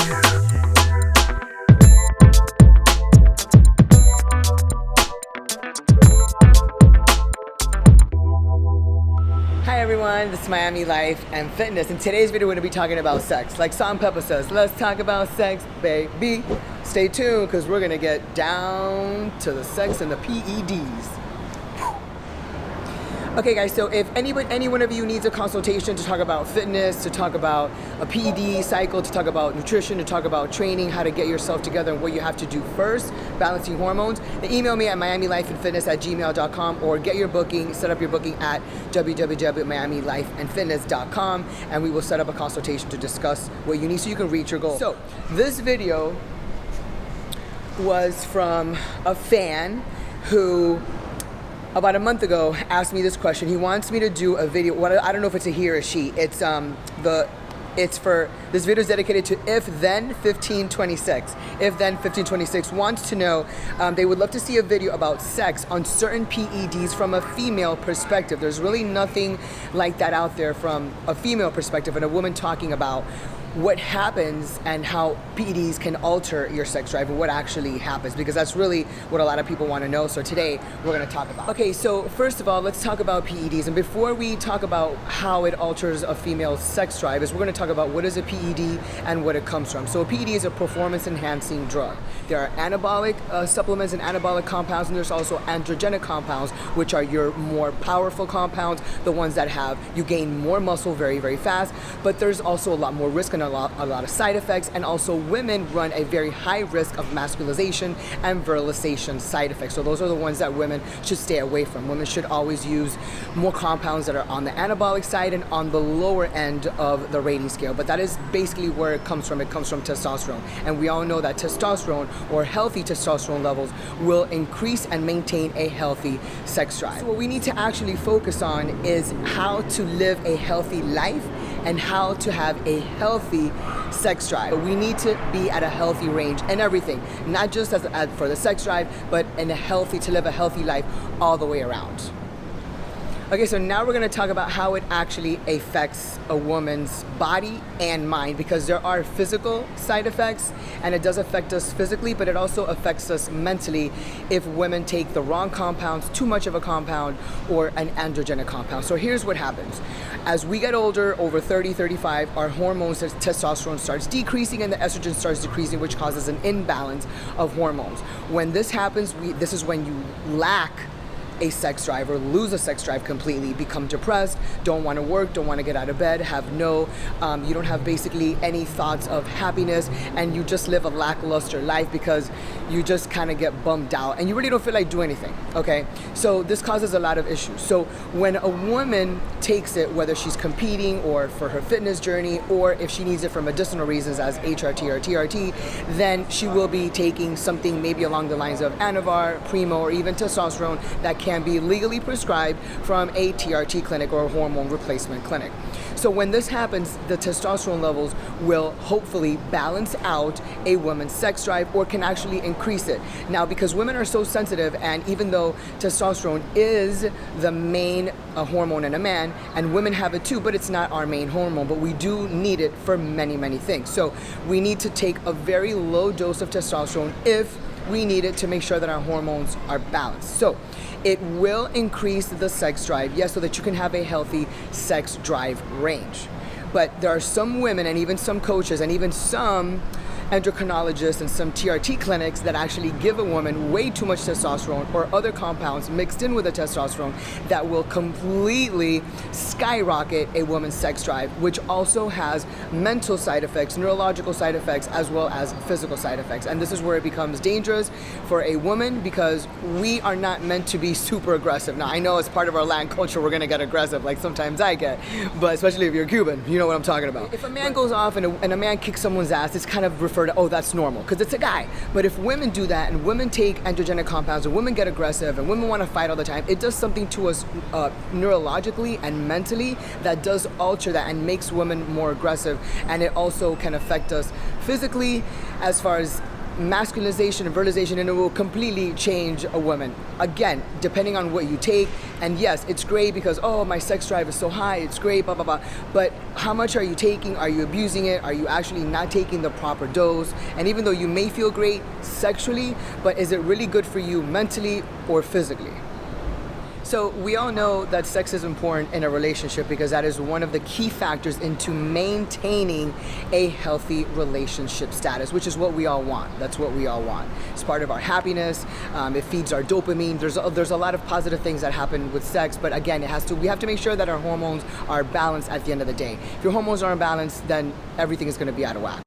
Hi everyone, this is Miami Life and Fitness. In today's video, we're going to be talking about sex. Like Salt and Pepper says, let's talk about sex, baby. Stay tuned because we're going to get down to the sex and the PEDs. Okay guys, so if any one of you needs a consultation to talk about fitness, to talk about a PED cycle, to talk about nutrition, to talk about training, how to get yourself together and what you have to do first, balancing hormones, then email me at miamilifeandfitness@gmail.com or get your booking, set up your booking at www.miamilifeandfitness.com and we will set up a consultation to discuss what you need so you can reach your goal. So this video was from a fan who about a month ago asked me this question. He wants me to do a video. I don't know if it's a he or a she. It's for this video is dedicated to If Then 1526. If Then 1526 wants to know. They would love to see a video about sex on certain PEDs from a female perspective. There's really nothing like that out there from a female perspective and a woman talking about what happens and how PEDs can alter your sex drive and what actually happens, because that's really what a lot of people want to know. So today we're going to talk about. Okay, so first of all, let's talk about PEDs. And before we talk about how it alters a female's sex drive, we're going to talk about what is a PED and what it comes from. So a PED is a performance enhancing drug. There are anabolic supplements and anabolic compounds, and there's also androgenic compounds, which are your more powerful compounds, the ones that have you gain more muscle very, very fast. But there's also a lot more risk and a lot of side effects, and also women run a very high risk of masculization and virilization side effects. So those are the ones that women should stay away from. Women should always use more compounds that are on the anabolic side and on the lower end of the rating scale. But that is basically where it comes from. It comes from testosterone. And we all know that testosterone or healthy testosterone levels will increase and maintain a healthy sex drive. So what we need to actually focus on is how to live a healthy life and how to have a healthy sex drive. We need to be at a healthy range and everything, not just for the sex drive, but to live a healthy life all the way around. Okay, so now we're going to talk about how it actually affects a woman's body and mind, because there are physical side effects and it does affect us physically, but it also affects us mentally if women take the wrong compounds, too much of a compound, or an androgenic compound. So here's what happens. As we get older, over 30, 35, our hormones, testosterone starts decreasing and the estrogen starts decreasing, which causes an imbalance of hormones. When this happens, this is when you lack a sex drive or lose a sex drive completely, become depressed, don't want to work, don't want to get out of bed, you don't have basically any thoughts of happiness, and you just live a lackluster life because you just kind of get bummed out and you really don't feel like doing anything, okay? So this causes a lot of issues. So when a woman takes it, whether she's competing or for her fitness journey, or if she needs it for medicinal reasons as HRT or TRT, then she will be taking something maybe along the lines of anavar, primo, or even testosterone that can be legally prescribed from a TRT clinic or a hormone replacement clinic. So when this happens, the testosterone levels will hopefully balance out a woman's sex drive or can actually increase it. Now, because women are so sensitive, and even though testosterone is the main hormone in a man, and women have it too, but it's not our main hormone, but we do need it for many, many things. So we need to take a very low dose of testosterone if we need it to make sure that our hormones are balanced. So it will increase the sex drive, yes, so that you can have a healthy sex drive range. But there are some women and even some coaches and even some endocrinologists and some TRT clinics that actually give a woman way too much testosterone or other compounds mixed in with the testosterone that will completely skyrocket a woman's sex drive, which also has mental side effects, neurological side effects, as well as physical side effects. And this is where it becomes dangerous for a woman, because we are not meant to be super aggressive. Now, I know as part of our Latin culture, we're gonna get aggressive, like sometimes I get, but especially if you're Cuban, you know what I'm talking about. If a man goes off and a man kicks someone's ass, it's kind of referred to, oh, that's normal, because it's a guy. But if women do that, and women take androgenic compounds, and women get aggressive, and women want to fight all the time, it does something to us neurologically and mentally that does alter that and makes women more aggressive. And it also can affect us physically as far as masculinization and virilization, and it will completely change a woman. Again, depending on what you take. And yes, it's great because, oh, my sex drive is so high, it's great, blah, blah, blah. But how much are you taking? Are you abusing it? Are you actually not taking the proper dose? And even though you may feel great sexually, but is it really good for you mentally or physically? So we all know that sex is important in a relationship because that is one of the key factors into maintaining a healthy relationship status, which is what we all want. That's what we all want. It's part of our happiness. It feeds our dopamine. There's a lot of positive things that happen with sex, but again, we have to make sure that our hormones are balanced at the end of the day. If your hormones aren't balanced, then everything is going to be out of whack.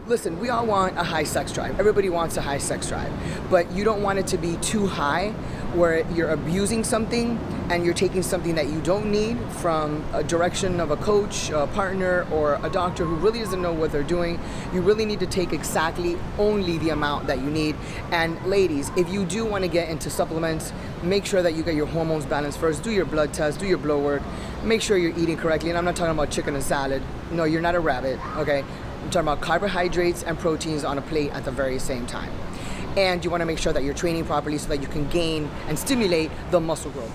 Listen, we all want a high sex drive. Everybody wants a high sex drive, but you don't want it to be too high where you're abusing something and you're taking something that you don't need from a direction of a coach, a partner, or a doctor who really doesn't know what they're doing. You really need to take exactly only the amount that you need. And ladies, if you do want to get into supplements, make sure that you get your hormones balanced first. Do your blood test, do your blood work, make sure you're eating correctly. And I'm not talking about chicken and salad. No, you're not a rabbit, okay? I'm talking about carbohydrates and proteins on a plate at the very same time. And you want to make sure that you're training properly so that you can gain and stimulate the muscle growth.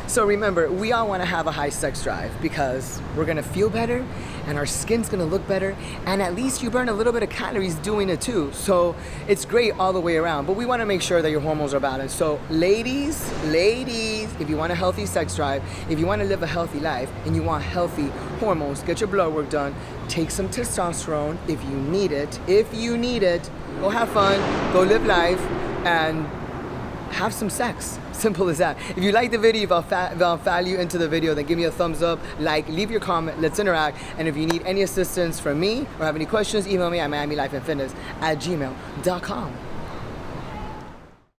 So remember, we all want to have a high sex drive because we're going to feel better and our skin's going to look better, and at least you burn a little bit of calories doing it too. So it's great all the way around, but we want to make sure that your hormones are balanced. So ladies, if you want a healthy sex drive, if you want to live a healthy life and you want healthy hormones, get your blood work done, take some testosterone if you need it, go have fun, go live life, and have some sex. Simple as that. If you like the video, if I found value into the video, then give me a thumbs up, like, leave your comment, let's interact. And if you need any assistance from me or have any questions, email me at miamilifeandfitness@gmail.com.